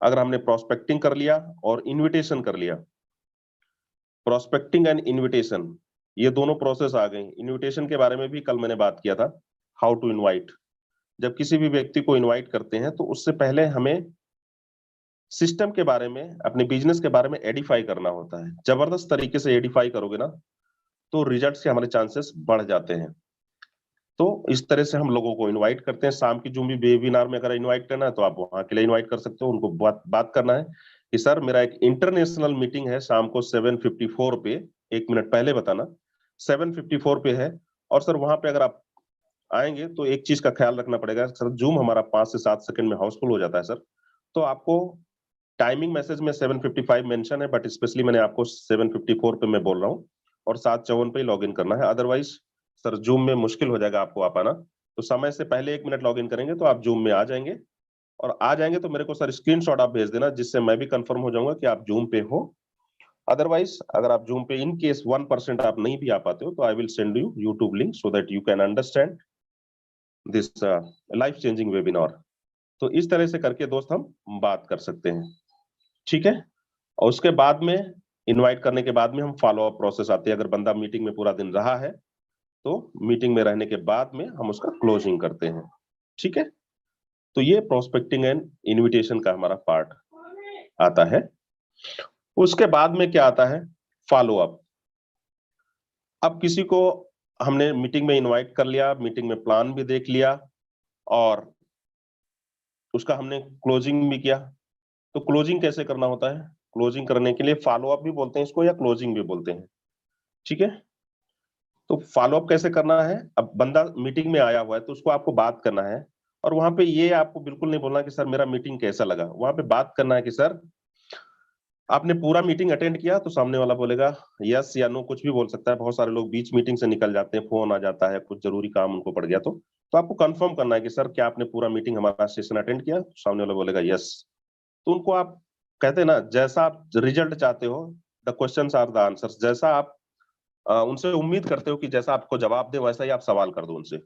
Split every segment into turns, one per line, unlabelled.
अगर हमने प्रोस्पेक्टिंग कर लिया और इन्विटेशन कर लिया, प्रोस्पेक्टिंग एंड इन्विटेशन ये दोनों प्रोसेस आ गई। इन्विटेशन के बारे में भी कल मैंने बात किया था, हाउ टू इनवाइट। जब किसी भी व्यक्ति को इनवाइट करते हैं तो उससे पहले हमें सिस्टम के बारे में, अपने बिजनेस के बारे में एडिफाई करना होता है। जबरदस्त तरीके से एडिफाई करोगे ना तो रिजल्ट के हमारे चांसेस बढ़ जाते हैं। तो इस तरह से हम लोगों को इनवाइट करते हैं। शाम की जूम भी वेबिनार में अगर इनवाइट करना है तो आप वहां के लिए इनवाइट कर सकते हो। उनको बात करना है कि सर मेरा एक इंटरनेशनल मीटिंग है शाम को 7:54 पे, 1 मिनट पहले बताना, 7:54 पे है। और सर वहां पे अगर आप आएंगे तो एक चीज का ख्याल रखना पड़ेगा सर, जूम हमारा 5 से 7 सेकंड में हाउसफुल हो जाता है सर। तो आपको टाइमिंग मैसेज में 7:55 मेंशन है, बट स्पेशली मैंने आपको 7:54 पे मैं बोल रहा हूँ और 7:54 पे लॉग इन करना है। अदरवाइज सर जूम में मुश्किल हो जाएगा आपको आ पाना। तो समय से पहले 1 मिनट लॉग इन करेंगे तो आप जूम में आ जाएंगे। और आ जाएंगे तो मेरे को सर स्क्रीनशॉट आप भेज देना, जिससे मैं भी कंफर्म हो जाऊंगा कि आप जूम पे हो। अदरवाइज अगर आप जूम पे इन केस 1% आप नहीं भी आ पाते हो तो I will send you YouTube link so that you can understand this life changing webinar. तो इस तरह से करके दोस्त हम बात कर सकते हैं, ठीक है। और उसके बाद में इनवाइट करने के बाद में हम फॉलो अप प्रोसेस आते हैं। अगर बंदा मीटिंग में पूरा दिन रहा है तो मीटिंग में रहने के बाद में हम उसका क्लोजिंग करते हैं, ठीक है। तो ये प्रोस्पेक्टिंग एंड इनविटेशन का हमारा पार्ट आता है। उसके बाद में क्या आता है, फॉलो अप। अब किसी को हमने मीटिंग में इनवाइट कर लिया, मीटिंग में प्लान भी देख लिया और उसका हमने क्लोजिंग भी किया। तो क्लोजिंग कैसे करना होता है, क्लोजिंग करने के लिए फॉलो अप भी बोलते हैं इसको या क्लोजिंग भी बोलते हैं, ठीक है। तो फॉलो अप कैसे करना है, अब बंदा मीटिंग में आया हुआ है तो उसको आपको बात करना है। और वहां पे ये आपको बिल्कुल नहीं बोलना कि सर मेरा मीटिंग कैसा लगा। वहां पे बात करना है कि सर आपने पूरा मीटिंग अटेंड किया। तो सामने वाला बोलेगा यस या नो, कुछ भी बोल सकता है। बहुत सारे लोग बीच मीटिंग से निकल जाते हैं, फोन आ जाता है, कुछ जरूरी काम उनको पड़ गया। तो आपको कंफर्म करना है कि सर क्या आपने पूरा मीटिंग हमारा सेशन अटेंड किया। तो सामने वाला बोलेगा यस। तो उनको आप कहते हैं ना, जैसा आप रिजल्ट चाहते हो, the questions are the answers. जैसा आप उनसे उम्मीद करते हो कि जैसा आपको जवाब दे वैसा ही आप सवाल कर दो उनसे।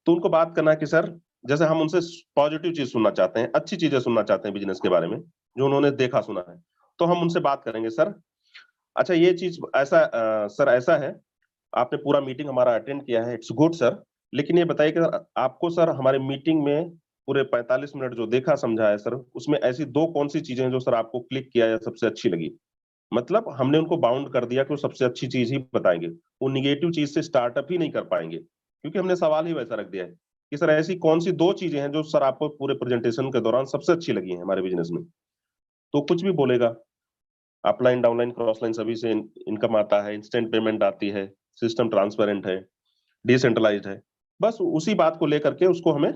तो उनको बात करना है कि सर जैसे हम उनसे पॉजिटिव चीज सुनना चाहते हैं, अच्छी चीजें सुनना चाहते हैं बिजनेस के बारे में जो उन्होंने देखा सुना है, तो हम उनसे बात करेंगे सर अच्छा ये चीज ऐसा सर ऐसा है, आपने पूरा मीटिंग हमारा अटेंड किया है, इट्स गुड सर। लेकिन ये बताइए कि आपको सर हमारे मीटिंग में पूरे 45 मिनट जो देखा समझा है सर, उसमें ऐसी दो कौन सी चीजें हैं जो सर आपको क्लिक किया या सबसे अच्छी लगी। मतलब हमने उनको बाउंड कर दिया कि वो सबसे अच्छी चीज ही बताएंगे, वो निगेटिव चीज से स्टार्टअप ही नहीं कर पाएंगे, क्योंकि हमने सवाल ही वैसा रख दिया है कि सर ऐसी कौन सी दो चीजें हैं जो सर आपको पूरे प्रेजेंटेशन के दौरान सबसे अच्छी लगी हैं हमारे बिजनेस में। तो कुछ भी बोलेगा, अपलाइन डाउनलाइन क्रॉस लाइन सभी से इनकम आता है, इंस्टेंट पेमेंट आती है, सिस्टम ट्रांसपेरेंट है, डिसेंट्रलाइज्ड है। बस उसी बात को लेकर के उसको हमें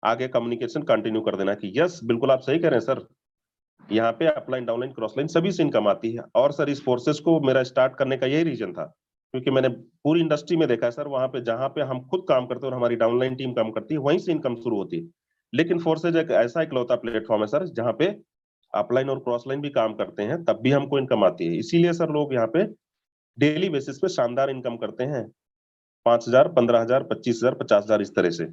आगे कम्युनिकेशन कंटिन्यू कर देना कि यस बिल्कुल आप सही कह रहे हैं सर, यहाँ पे अपलाइन डाउनलाइन क्रॉस लाइन सभी से इनकम आती है। और सर इस फोर्सेस को मेरा स्टार्ट करने का यही रीजन था, क्योंकि मैंने पूरी इंडस्ट्री में देखा है सर, वहां पे जहां पे हम खुद काम करते हैं और हमारी डाउनलाइन टीम काम करती है वहीं से इनकम शुरू होती है। लेकिन फोर्सेज एक ऐसा इकलौता प्लेटफॉर्म है सर जहाँ पे अपलाइन और क्रॉस लाइन भी काम करते हैं, तब भी हमको इनकम आती है। इसीलिए सर लोग यहाँ पे डेली बेसिस पे शानदार इनकम करते हैं, 5,000, 15,000, 25,000, 50,000 इस तरह से।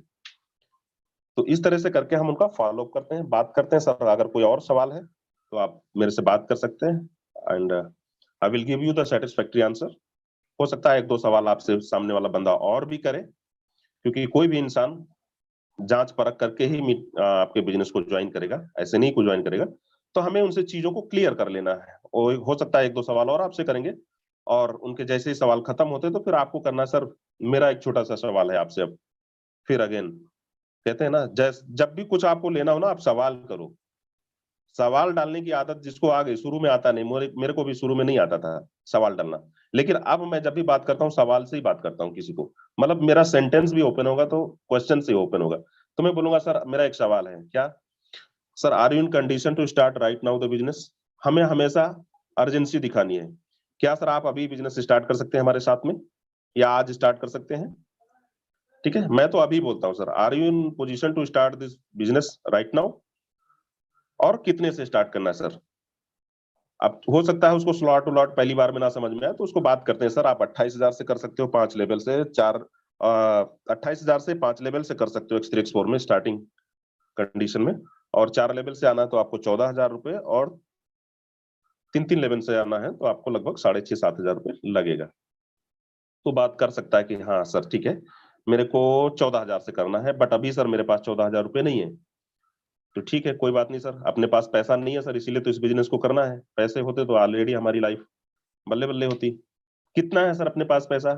तो इस तरह से करके हम उनका फॉलो अप करते हैं, बात करते हैं। सर अगर कोई और सवाल है तो आप मेरे से बात कर सकते हैं and I will give you the satisfactory answer. हो सकता है एक दो सवाल आपसे सामने वाला बंदा और भी करे, क्योंकि कोई भी इंसान जांच परख करके ही आपके बिजनेस को ज्वाइन करेगा, ऐसे नहीं को ज्वाइन करेगा। तो हमें उनसे चीजों को क्लियर कर लेना है। और हो सकता है एक दो सवाल और आपसे करेंगे और उनके जैसे ही सवाल खत्म होते हैं तो फिर आपको करना सर मेरा एक छोटा सा सवाल है आपसे। अब फिर अगेन कहते हैं ना, जब भी कुछ आपको लेना हो ना आप सवाल करो। सवाल डालने की आदत जिसको आ गई, शुरू में आता नहीं, मेरे को भी शुरू में नहीं आता था सवाल डालना, लेकिन अब मैं जब भी बात करता हूँ सवाल से ही बात करता हूँ किसी को। मतलब मेरा सेंटेंस भी ओपन होगा तो क्वेश्चन से ओपन होगा। तो मैं बोलूंगा सर मेरा एक सवाल है, क्या sir are you in condition to start right now the business. हमें हमेशा अर्जेंसी दिखानी है। क्या सर आप अभी बिजनेस स्टार्ट कर सकते हैं हमारे साथ में, या आज स्टार्ट कर सकते हैं। ठीक है, मैं तो अभी बोलता हूँ sir are you in position to start this business right now, और कितने से स्टार्ट करना है सर। अब हो सकता है उसको स्लॉट उलॉट पहली बार में ना समझ में आए, तो उसको बात करते हैं सर आप 28,000 से कर सकते हो 5 लेवल से, 28,000 से 5 लेवल से कर सकते हो X3 X4 में स्टार्टिंग कंडीशन में। और 4 लेवल से आना है तो आपको 14,000 रुपए, और 3 लेवल से आना है तो आपको लगभग 6,500-7,000 रुपए लगेगा। तो बात कर सकता है कि हाँ सर ठीक है, मेरे को 14,000 से करना है, बट अभी सर मेरे पास 14,000 रुपए नहीं है। तो ठीक है, कोई बात नहीं सर, अपने पास पैसा नहीं है सर, इसीलिए तो इस बिजनेस को करना है। पैसे होते तो ऑलरेडी हमारी लाइफ बल्ले बल्ले होती। कितना है सर अपने पास पैसा?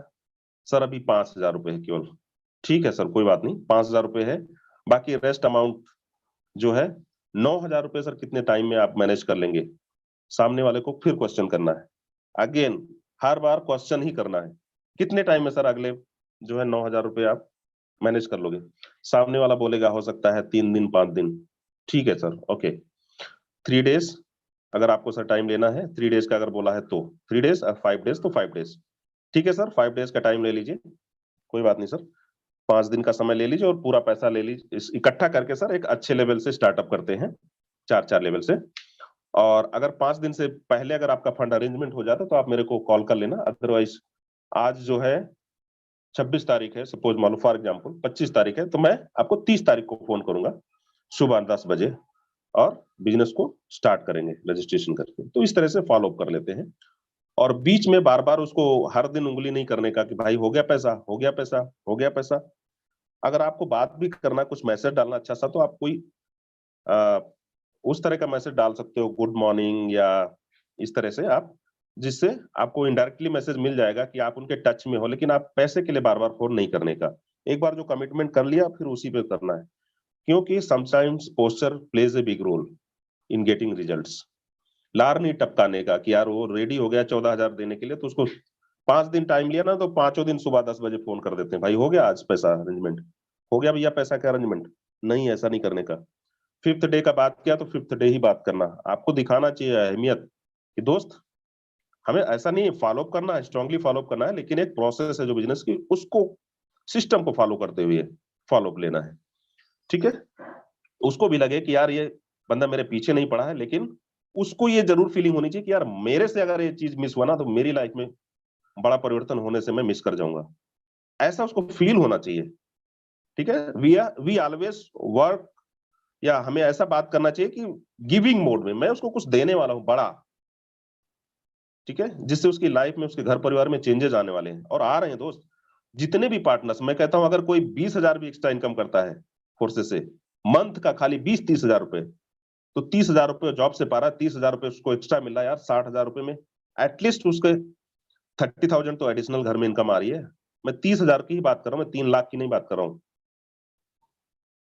सर अभी 5,000 रुपए है केवल। ठीक है सर, कोई बात नहीं, 5,000 रुपए है। बाकी रेस्ट अमाउंट जो है 9,000 रुपए सर कितने टाइम में आप मैनेज कर लेंगे? सामने वाले को फिर क्वेश्चन करना है, अगेन हर बार क्वेश्चन ही करना है, कितने टाइम में सर अगले जो है 9,000 रुपए आप मैनेज कर लोगे? सामने वाला बोलेगा हो सकता है 3 दिन 5 दिन। ठीक है सर, ओके 3 डेज अगर आपको सर टाइम लेना है, 3 डेज का अगर बोला है तो 3 डेज, 5 डेज तो 5 डेज। ठीक है सर, 5 डेज का टाइम ले लीजिए, कोई बात नहीं सर, 5 दिन का समय ले लीजिए और पूरा पैसा ले लीजिए, इकट्ठा करके सर एक अच्छे लेवल से स्टार्टअप करते हैं, 4-4 लेवल से। और अगर 5 दिन से पहले अगर आपका फंड अरेंजमेंट हो जाता है तो आप मेरे को कॉल कर लेना, अदरवाइज आज जो है 26 तारीख है, सपोज मान लो फॉर एग्जांपल 25 तारीख है, तो मैं आपको 30 तारीख को फोन करूंगा सुबह 10 बजे, और बिजनेस को स्टार्ट करेंगे रजिस्ट्रेशन करके। तो इस तरह से फॉलो अप कर लेते हैं, और बीच में बार बार उसको हर दिन उंगली नहीं करने का कि भाई हो गया पैसा, हो गया पैसा, हो गया पैसा। अगर आपको बात भी करना, कुछ मैसेज डालना अच्छा सा, तो आप कोई आ, उस तरह का मैसेज डाल सकते हो, गुड मॉर्निंग या इस तरह से आप, जिससे आपको इनडायरेक्टली मैसेज मिल जाएगा कि आप उनके टच में हो, लेकिन आप पैसे के लिए बार बार फोन नहीं करने का। एक बार जो कमिटमेंट कर लिया फिर उसी पे करना है, क्योंकि sometimes posture plays a big role in getting results. लार नहीं टपकाने का कि यार वो रेडी हो गया 14,000 देने के लिए, तो उसको 5 दिन टाइम लिया ना, तो 5वें दिन सुबह 10 बजे फोन कर देते हैं, भाई हो गया आज पैसा अरेंजमेंट, हो गया भैया पैसा का अरेंजमेंट। नहीं, ऐसा नहीं करने का। 5th डे का बात किया तो 5th डे ही बात करना, आपको दिखाना चाहिए अहमियत कि दोस्त हमें ऐसा नहीं फॉलो अप करना है, स्ट्रांगली फॉलो अप करना है, लेकिन एक प्रोसेस है जो बिजनेस की, उसको सिस्टम को फॉलो करते हुए फॉलो अप लेना है। ठीक है, उसको भी लगे कि यार ये बंदा मेरे पीछे नहीं पड़ा है, लेकिन उसको ये जरूर फीलिंग होनी चाहिए कि यार मेरे से अगर ये चीज मिस हुआ ना तो मेरी लाइफ में बड़ा परिवर्तन होने से मैं मिस कर जाऊंगा, ऐसा उसको फील होना चाहिए। ठीक है, वी ऑलवेज वर्क, या हमें ऐसा बात करना चाहिए कि गिविंग मोड में मैं उसको कुछ देने वाला हूं बड़ा। ठीक है, जिससे उसकी लाइफ में, उसके घर परिवार में चेंजेस आने वाले हैं और आ रहे हैं दोस्त। जितने भी पार्टनर्स, मैं कहता हूं अगर कोई 20,000 भी एक्स्ट्रा इनकम करता है फोर्सेस से, मंथ का खाली 20-30,000 रुपए, तो 30,000 रुपए जॉब से पा रहा है, 30,000 रुपए उसको एक्स्ट्रा मिल रहा है यार, 60,000 रुपए में एटलीस्ट उसके 30,000 तो एडिशनल घर में इनकम आ रही है। मैं 30,000 की ही बात कर रहा हूँ, मैं 3 लाख की नहीं बात कर रहा हूँ।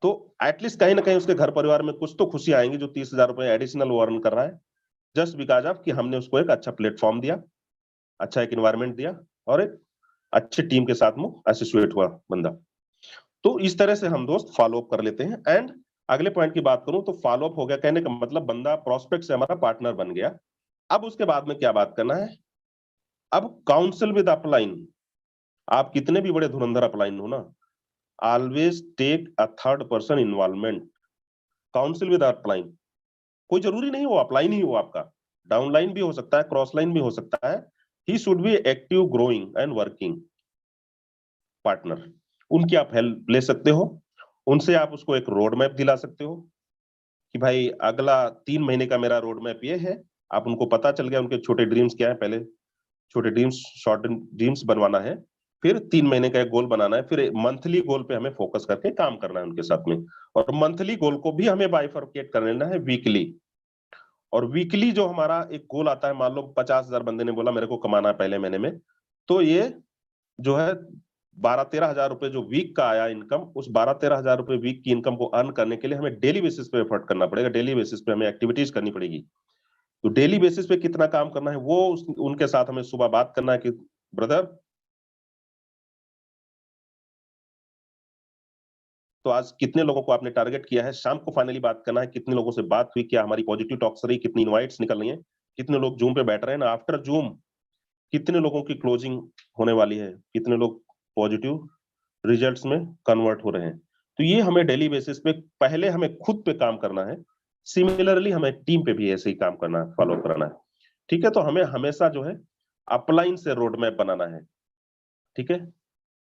तो एटलीस्ट कहीं ना कहीं उसके घर परिवार में कुछ तो खुशी आएंगी, जो 30,000 रुपए एडिशनल वो अर्न कर रहा है, जस्ट बिकॉज ऑफ कि हमने उसको एक अच्छा प्लेटफॉर्म दिया, अच्छा एक इन्वायरमेंट दिया, और एक अच्छे टीम के साथ में एसोसिएट हुआ बंदा। तो इस तरह से हम दोस्त फॉलो अप कर लेते हैं। एंड अगले पॉइंट की बात करूं तो फॉलो अप हो गया, कहने का मतलब बंदा प्रोस्पेक्ट से हमारा पार्टनर बन गया। अब उसके बाद में क्या बात करना है? अब काउंसिल विद अपलाइन। आप कितने भी बड़े धुरंधर अपलाइन हो ना, always take a third person involvement. Counsel with upline, कोई जरूरी नहीं हो अपलाइन ही हो आपका, डाउनलाइन भी हो सकता है, क्रॉस लाइन भी हो सकता है। He should be active, growing and working partner. उनकी आप हेल्प ले सकते हो, उनसे आप उसको एक रोड मैप दिला सकते हो कि भाई अगला 3 महीने का मेरा रोड मैप ये है। आप उनको पता चल गया उनके छोटे ड्रीम्स क्या है, पहले छोटे ड्रीम्स, शॉर्ट ड्रीम्स बनवाना है, फिर 3 महीने का एक गोल बनाना है, फिर मंथली गोल पे हमें फोकस करके काम करना है उनके साथ में। और मंथली गोल को भी हमें बाइफरकेट कर लेना है वीकली। और वीकली जो हमारा एक गोल आता है, मान लो 50,000 बंदे ने बोला मेरे को कमाना है पहले महीने में, तो ये जो है 12-13 हजार रुपए जो वीक का आया इनकम, उस 12-13 हजार रुपए वीक की इनकम को अर्न करने के लिए हमें डेली बेसिस पे एफर्ट करना पड़ेगा, डेली बेसिस पे हमें एक्टिविटीज करनी पड़ेगी। तो डेली बेसिस पे कितना काम करना है वो उनके साथ हमें सुबह बात करना है कि ब्रदर, तो आज कितने लोगों को आपने टारगेट किया है, शाम को फाइनली बात करना है कितने लोगों से बात हुई, क्या हमारी पॉजिटिव टॉक्स रही, कितनी इनवाइट्स निकल रही है, कितने लोग जूम पे बैठ रहे हैं ना, आफ्टर जूम कितने लोगों की क्लोजिंग होने वाली है, कितने लोग पॉजिटिव रिजल्ट्स में कन्वर्ट हो रहे हैं। तो ये हमें डेली बेसिस पे पहले हमें खुद पे काम करना है, सिमिलरली हमें टीम पे भी ऐसे ही काम करना है, फॉलो करना है। ठीक है, तो हमें हमेशा जो है अपलाइन से रोड मैप बनाना है। ठीक है,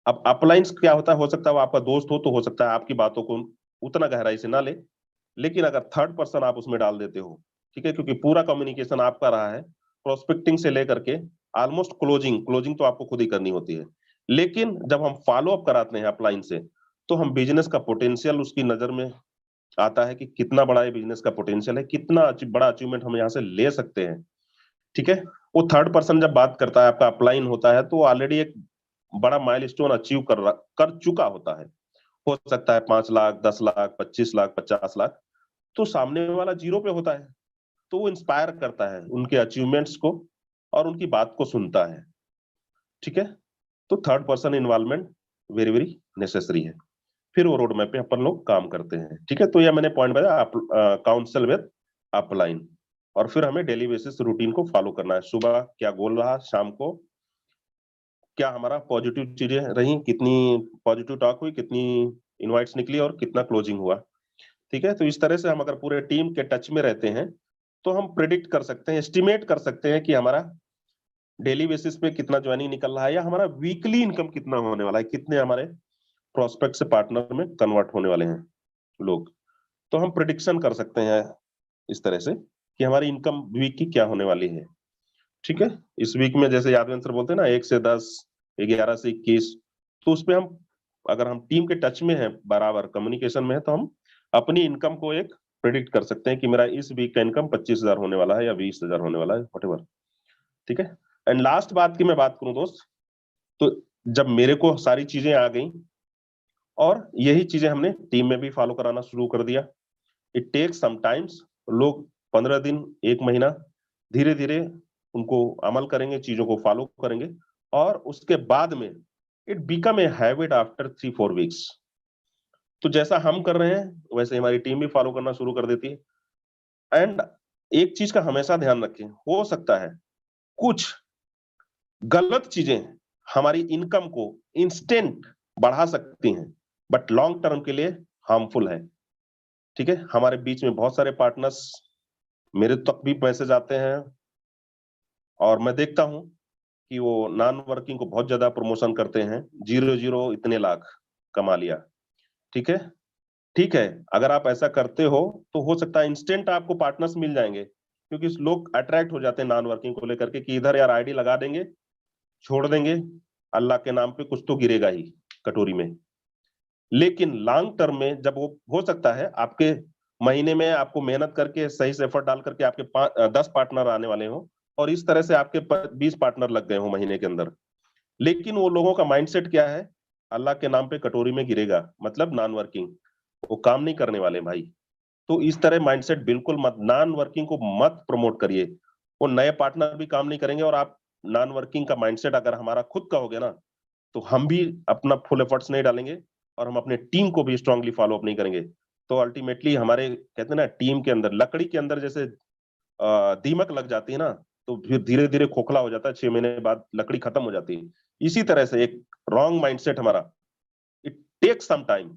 अब अपलाइन क्या होता है, हो सकता है वो आपका दोस्त हो, तो हो सकता है आपकी बातों को उतना गहराई से ना ले, लेकिन अगर थर्ड पर्सन आप उसमें डाल देते हो, ठीक है, क्योंकि पूरा कम्युनिकेशन आपका रहा है, प्रोस्पेक्टिंग से लेकर के ऑलमोस्ट क्लोजिंग, क्लोजिंग तो आपको खुद ही करनी होती है, लेकिन जब हम फॉलो अप कराते हैं अपलाइन से, तो हम बिजनेस का पोटेंशियल उसकी नजर में आता है कि कितना बड़ा ये बिजनेस का पोटेंशियल है, कितना बड़ा अचीवमेंट हम यहाँ से ले सकते हैं, ठीक है। वो थर्ड पर्सन जब बात करता है, आपका अपलाइन होता है, तो ऑलरेडी एक बड़ा माइलस्टोन अचीव कर चुका होता है, हो सकता है 5 लाख, 10 लाख, 25 लाख, 50 लाख, तो सामने वाला जीरो पे होता है, तो वो इंस्पायर करता है उनके अचीवमेंट्स को और उनकी बात को सुनता है, ठीक है। तो third person involvement very very necessary है, फिर वो रोड मैप पे अपन लोग काम करते हैं, ठीक है। तो ये मैंने पॉइंट बताया, काउंसिल विद अपलाइन, और फिर हमें डेली बेसिस रूटीन को फॉलो करना है, सुबह क्या गोल रहा, शाम को क्या हमारा पॉजिटिव चीजें रही, कितनी पॉजिटिव टॉक हुई, कितनी इनवाइट्स निकली और कितना क्लोजिंग हुआ, ठीक है। तो इस तरह से हम अगर पूरे टीम के टच में रहते हैं, तो हम प्रिडिक्ट कर सकते हैं, एस्टिमेट कर सकते हैं कि हमारा डेली बेसिस पे कितना ज्वाइनिंग निकल रहा है, या हमारा वीकली इनकम कितना होने वाला है, कितने हमारे प्रोस्पेक्ट से पार्टनर में कन्वर्ट होने वाले हैं लोग। तो हम प्रिडिक्शन कर सकते हैं इस तरह से कि हमारी इनकम वीक की क्या होने वाली है, ठीक है। इस वीक में जैसे यादवेंद्र सर बोलते हैं ना, 1 से 10, 11 से 21, तो उसपे हम, अगर हम टीम के टच में है, बराबर कम्युनिकेशन में है, तो हम अपनी इनकम को एक प्रिडिक्ट कर सकते हैं कि मेरा इस वीक का इनकम 25,000 होने वाला है या 20,000 होने वाला है, व्हाटएवर, ठीक है। एंड लास्ट बात की मैं बात करूं दोस्त, तो जब मेरे को सारी चीजें आ गई और यही चीजें हमने टीम में भी फॉलो कराना शुरू कर दिया, इट टेक्स समटाइम्स, लोग 15 दिन, 1 महीना, धीरे धीरे उनको अमल करेंगे, चीजों को फॉलो करेंगे, और उसके बाद में it become a habit after 3-4 weeks. तो जैसा हम कर रहे हैं वैसे हमारी टीम भी फॉलो करना शुरू कर देती है। एंड एक चीज का हमेशा ध्यान रखें, हो सकता है कुछ गलत चीजें हमारी इनकम को इंस्टेंट बढ़ा सकती हैं, बट लॉन्ग टर्म के लिए हार्मफुल है, ठीक है। हमारे बीच में बहुत सारे पार्टनर्स, मेरे तक भी मैसेज आते हैं और मैं देखता हूं कि वो नॉन वर्किंग को बहुत ज्यादा प्रमोशन करते हैं, 0-0 इतने लाख कमा लिया, ठीक है। ठीक है, अगर आप ऐसा करते हो तो हो सकता है इंस्टेंट आपको पार्टनर्स मिल जाएंगे, क्योंकि लोग अट्रैक्ट हो जाते हैं नॉन वर्किंग को लेकर के कि इधर यार आईडी लगा देंगे, छोड़ देंगे, अल्लाह के नाम पे कुछ तो गिरेगा ही कटोरी में। लेकिन लॉन्ग टर्म में जब वो, हो सकता है आपके महीने में आपको मेहनत करके सही से एफर्ट डाल करके आपके 10 पार्टनर आने वाले हो, और इस तरह से आपके 20 पार्टनर लग गए हो महीने के अंदर, लेकिन वो लोगों का माइंडसेट क्या है, अल्लाह के नाम पे कटोरी में गिरेगा, मतलब नॉन वर्किंग, वो काम नहीं करने वाले भाई। तो इस तरह माइंडसेट बिल्कुल मत, नॉन वर्किंग को मत प्रमोट करिए, वो नए पार्टनर भी काम नहीं करेंगे, और आप नॉन वर्किंग का माइंडसेट अगर हमारा खुद का हो गया ना, तो हम भी अपना फुल एफर्ट्स नहीं डालेंगे और हम अपने टीम को भी स्ट्रांगली फॉलो अप नहीं करेंगे। तो अल्टीमेटली हमारे, कहते हैं ना, टीम के अंदर, लकड़ी के अंदर जैसे दीमक लग जाती है ना, तो फिर धीरे धीरे खोखला हो जाता है, 6 महीने बाद लकड़ी खत्म हो जाती है। इसी तरह से एक रॉन्ग माइंडसेट हमारा, इट टेक्स सम टाइम,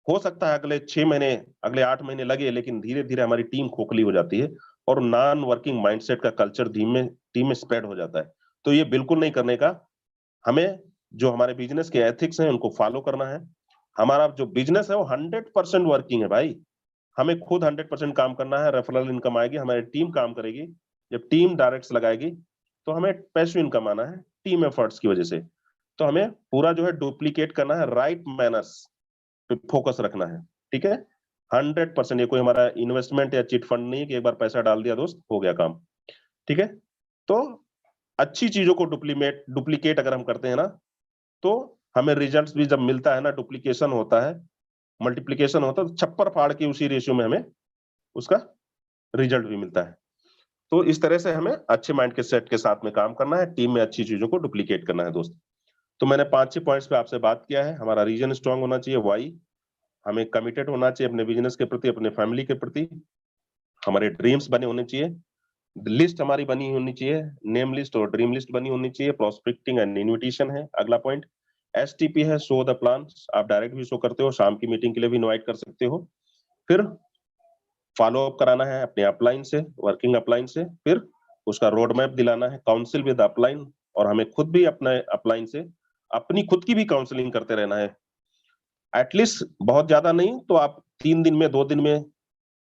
हो सकता है अगले 6 महीने, अगले 8 महीने लगे, लेकिन धीरे धीरे हमारी टीम खोखली हो जाती है और नॉन वर्किंग माइंडसेट का कल्चर धीमे टीम में स्प्रेड हो जाता है। तो ये बिल्कुल नहीं करने का, हमें जो हमारे बिजनेस के एथिक्स हैं उनको फॉलो करना है। हमारा जो बिजनेस है वो 100% वर्किंग है भाई, हमें खुद 100% काम करना है, रेफरल इनकम आएगी, हमारी टीम काम करेगी, जब टीम डायरेक्ट्स लगाएगी तो हमें पैसिव इनकम आना है टीम एफर्ट्स की वजह से। तो हमें पूरा जो है डुप्लीकेट करना है, राइट मैनर्स पे फोकस रखना है, ठीक है। 100%, ये कोई हमारा इन्वेस्टमेंट या चिट फंड नहीं है कि एक बार पैसा डाल दिया दोस्त हो गया काम, ठीक है। तो अच्छी चीजों को डुप्लीकेट अगर हम करते हैं ना, तो हमें रिजल्ट्स भी जब मिलता है ना, डुप्लीकेशन होता है, मल्टीप्लीकेशन होता है, तो छप्पर फाड़ के उसी रेशियो में हमें उसका रिजल्ट भी मिलता है। तो इस तरह से हमें अच्छे माइंड के सेट के साथ में काम करना है, टीम में अच्छी चीजों को डुप्लीकेट करना है दोस्त। तो मैंने 5-6 पॉइंट्स पे आपसे बात किया है। हमारा रीजन स्ट्रांग होना चाहिए, वाई, हमें कमिटेड होना चाहिए अपने बिजनेस के प्रति, अपने फैमिली के प्रति, हमारे ड्रीम्स बने होने चाहिए, लिस्ट हमारी बनी होनी चाहिए, नेम लिस्ट और ड्रीम लिस्ट बनी होनी चाहिए, प्रोस्पेक्टिंग एंड इन्विटेशन है अगला पॉइंट, एसटीपी है, शो द प्लान, आप डायरेक्ट भी शो करते हो, शाम की मीटिंग के लिए भी इनवाइट कर सकते हो, फिर फॉलो अप कराना है अपने अपलाइन से, वर्किंग अपलाइन से, फिर उसका रोड मैप दिलाना है, काउंसिल विद अपलाइन, और हमें खुद भी अपने अपलाइन से अपनी खुद की भी काउंसलिंग करते रहना है, एटलीस्ट बहुत ज्यादा नहीं तो आप 3 दिन में, 2 दिन में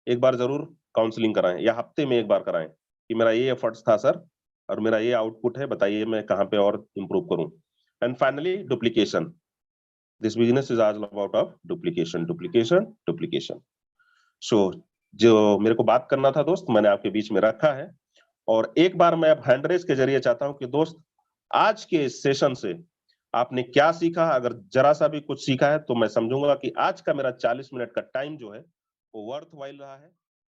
एक बार जरूर काउंसलिंग कराएं या हफ्ते में एक बार कराएं कि मेरा ये एफर्ट्स था सर और मेरा ये आउटपुट है, बताइए मैं कहाँ पे और इंप्रूव करूं। And finally duplication, this business is all about of duplication duplication duplication. So जो मेरे को बात करना था दोस्त, मैंने आपके बीच में रखा है। और एक बार मैं अब हैंड रेज के जरिए चाहता हूं कि दोस्त आज के इस सेशन से आपने क्या सीखा। अगर जरा सा भी कुछ सीखा है तो मैं समझूंगा कि आज का मेरा 40 मिनट का टाइम जो है वो वर्थ वाइल रहा है।